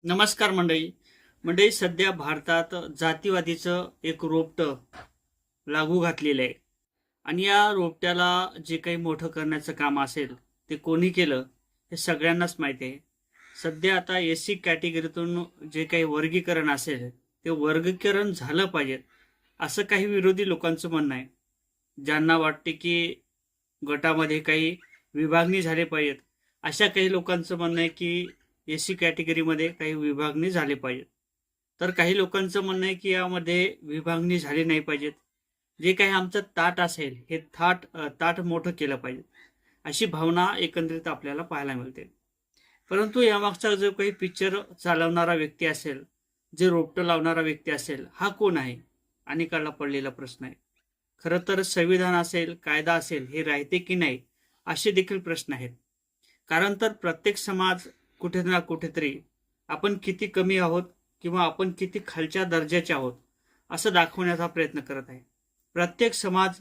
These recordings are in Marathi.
नमस्कार मंडळी सध्या भारतात जातीवादीचं एक रोपटं लागू घातलेलं आहे आणि या रोपट्याला जे काही मोठं करण्याचं काम असेल ते कोणी केलं हे सगळ्यांनाच माहिती आहे. सध्या आता एस सी कॅटेगरीतून जे काही वर्गीकरण असेल ते वर्गीकरण झालं पाहिजे असं काही विरोधी लोकांचं म्हणणं आहे. ज्यांना वाटते की गटामध्ये काही विभागणी झाले पाहिजेत, अशा काही लोकांचं म्हणणं आहे की एस सी कॅटेगरीमध्ये काही विभागणी झाले पाहिजेत. तर काही लोकांचं म्हणणं आहे की यामध्ये विभागणी झाली नाही पाहिजेत. जे काही आमचं ताट असेल हे ताट मोठं केलं पाहिजे, अशी भावना एकंदरीत आपल्याला पाहायला मिळते. परंतु यामागचा जो काही पिक्चर चालवणारा व्यक्ती असेल, जे रोपटं लावणारा व्यक्ती असेल, हा कोण आहे? अनेकाला पडलेला प्रश्न आहे. खरं तर संविधान असेल, कायदा असेल, हे राहते की नाही असे देखील प्रश्न आहेत. कारण तर प्रत्येक समाज कुठे ना कुठेतरी आपण किती कमी आहोत किंवा आपण किती खालच्या दर्जाचे आहोत असं दाखवण्याचा प्रयत्न करत आहे. प्रत्येक समाज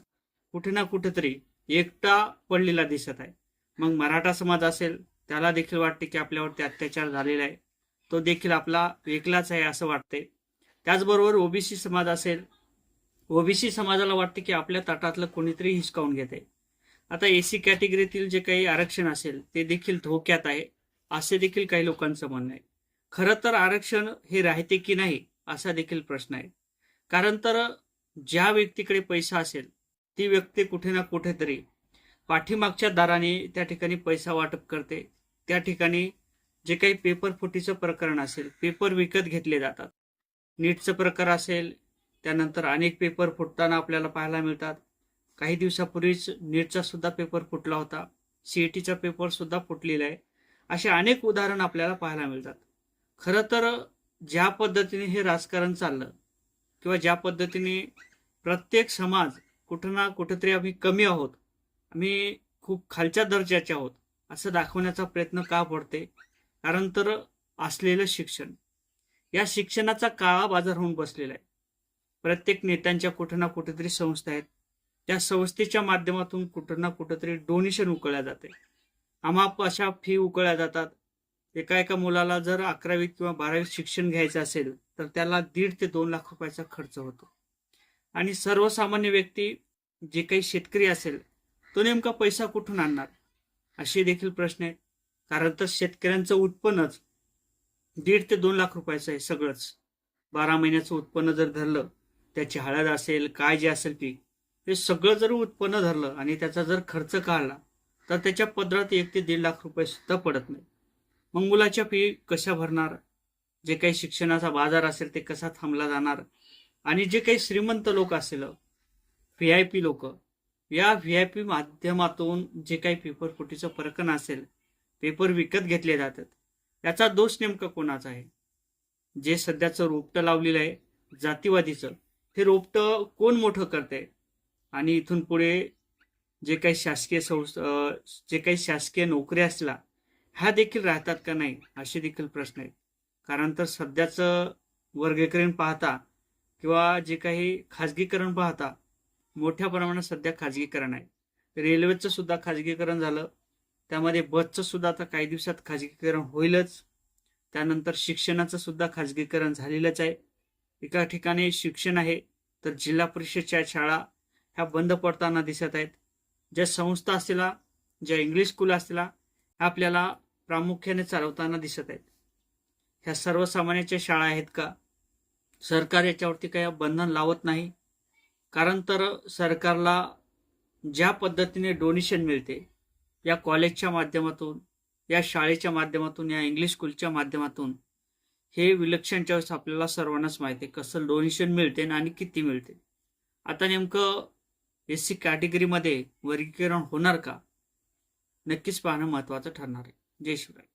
कुठे ना कुठेतरी एकटा पडलेला दिसत आहे. मग मराठा समाज असेल, त्याला देखील वाटते की आपल्यावरती अत्याचार झालेला आहे, तो देखील आपला वेगळाच आहे असं वाटते. त्याचबरोबर ओबीसी समाज असेल, ओबीसी समाजाला वाटते की आपल्या ताटातलं कोणीतरी हिसकावून घेते. आता एसी कॅटेगरीतील जे काही आरक्षण असेल ते देखील धोक्यात आहे असे देखील काही लोकांचं म्हणणं आहे. खरं तर आरक्षण हे राहते की नाही असा देखील प्रश्न आहे. कारण तर ज्या व्यक्तीकडे पैसा असेल ती व्यक्ती कुठे ना कुठेतरी पाठीमागच्या दाराने त्या ठिकाणी पैसा वाटप करते. त्या ठिकाणी जे काही पेपर फुटीचं प्रकरण असेल, पेपर विकत घेतले जातात. नीटचं प्रकार असेल, त्यानंतर अनेक पेपर फुटताना आपल्याला पाहायला मिळतात. काही दिवसापूर्वीच नीटचा सुद्धा पेपर फुटला होता, सीईटीचा पेपर सुद्धा फुटलेला आहे. असे अनेक उदाहरण आपल्याला पाहायला मिळतात. खरं तर ज्या पद्धतीने हे राजकारण चाललं किंवा ज्या पद्धतीने प्रत्येक समाज कुठं ना कुठेतरी आम्ही कमी आहोत, आम्ही खूप खालच्या दर्जाचे आहोत असं दाखवण्याचा प्रयत्न का पडते? कारण तर असलेलं शिक्षण, या शिक्षणाचा काळा बाजार होऊन बसलेला आहे. प्रत्येक नेत्यांच्या कुठं ना कुठेतरी संस्था आहेत, त्या संस्थेच्या माध्यमातून कुठं ना कुठेतरी डोनेशन उकळल्या जाते. आम्हा अशा फी उकळल्या जातात. एका मुलाला जर 11वीत किंवा 12वीत शिक्षण घ्यायचं असेल तर त्याला 1.5 ते 2 लाख रुपयाचा खर्च होतो. आणि सर्वसामान्य व्यक्ती, जे काही शेतकरी असेल, तो नेमका पैसा कुठून आणणार असे देखील प्रश्न आहेत. कारण तर शेतकऱ्यांचं उत्पन्नच 1.5 ते 2 लाख रुपयाचं आहे सगळंच. 12 महिन्याचं उत्पन्न जर धरलं, त्याची हळद असेल, काय जे असेल पीक, हे सगळं जर उत्पन्न धरलं आणि त्याचा जर खर्च काढला तर त्याच्या पदरात 1 ते 1.5 लाख रुपये सुद्धा पडत नाही. मग मुलाच्या फी कशा भरणार? जे काही शिक्षणाचा बाजार असेल ते कसा थांबला जाणार? आणि जे काही श्रीमंत लोक असेल, VIP लोक, या VIP माध्यमातून जे काही पेपर फुटीचं प्रकरण असेल, पेपर विकत घेतले जातात, याचा दोष नेमका कोणाचा आहे? जे सध्याचं रोपटं लावलेलं आहे जातीवादीचं, हे रोपटं कोण मोठं करते? आणि इथून पुढे जे काही जे काही शासकीय नोकऱ्या असल्या, ह्या देखील राहतात का नाही असे देखील प्रश्न आहेत. कारण तर सध्याचं वर्गीकरण पाहता किंवा जे काही खाजगीकरण पाहता, मोठ्या प्रमाणात सध्या खाजगीकरण आहे. रेल्वेचं सुद्धा खाजगीकरण झालं, त्यामध्ये बसचं सुद्धा आता काही दिवसात खाजगीकरण होईलच. त्यानंतर शिक्षणाचं सुद्धा खाजगीकरण झालेलंच आहे. एका ठिकाणी शिक्षण आहे तर जिल्हा परिषदच्या शाळा ह्या बंद पडताना दिसत आहेत. ज्या संस्था असतील, ज्या इंग्लिश स्कूल असतील, ह्या आपल्याला प्रामुख्याने चालवताना दिसत आहेत. ह्या सर्वसामान्यांच्या शाळा आहेत का? सरकार याच्यावरती काही बंधन लावत नाही. कारण तर सरकारला ज्या पद्धतीने डोनेशन मिळते, या कॉलेजच्या माध्यमातून, या शाळेच्या माध्यमातून, या इंग्लिश स्कूलच्या माध्यमातून, हे विलक्षण चॉईस आपल्याला सर्वांनाच माहिती आहे कसं डोनेशन मिळते आणि किती मिळते. आता नेमकं एस सी कॅटेगरीमध्ये वर्गीकरण होणार का? नक्कीच पाहणं महत्त्वाचं ठरणार आहे. जय शिवराय.